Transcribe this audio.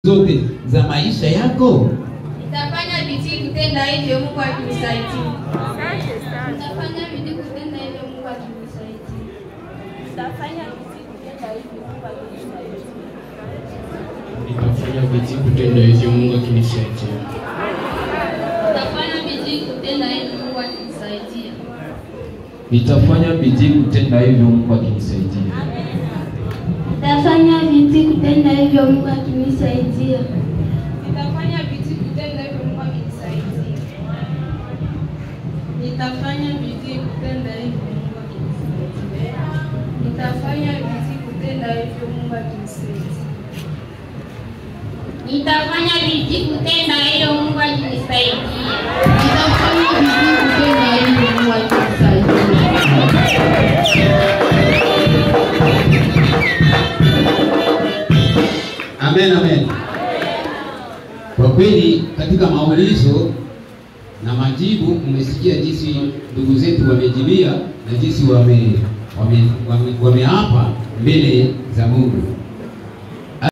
zote za maisha yako? Nitafanya bidii kutenda hivyo Mungu akinisaidia. Nitafanya bidii kutenda hivyo Mungu akinisaidia. Nitafanya bidii kutenda hivyo Mungu akinisaidia. Nitafanya bidii kutenda hivyo Mungu akinisaidia. Nitafanya bidii kutenda hivyo Mungu akinisaidia. Nitafanya bidii kutenda hivyo Mungu akinisaidia. Nitafanya bidii kutenda hivyo Mungu akinisaidia. Nitafanya bidii kutenda hivyo Mungu akinisaidia. Nitafanya bidii kutenda hivyo Mungu akinisaidia. Nitafanya bidii kutenda hivyo Mungu akinisaidia. Nitafanya bidii kutenda hivyo Mungu akinisaidia. Nitafanya bidii kutenda hivyo Mungu akinisaidia. Amen, amen. Kwa kweli katika maulizo na majibu umesikia jinsi ndugu zetu wamejibia na jinsi wameapa mbele za Mungu.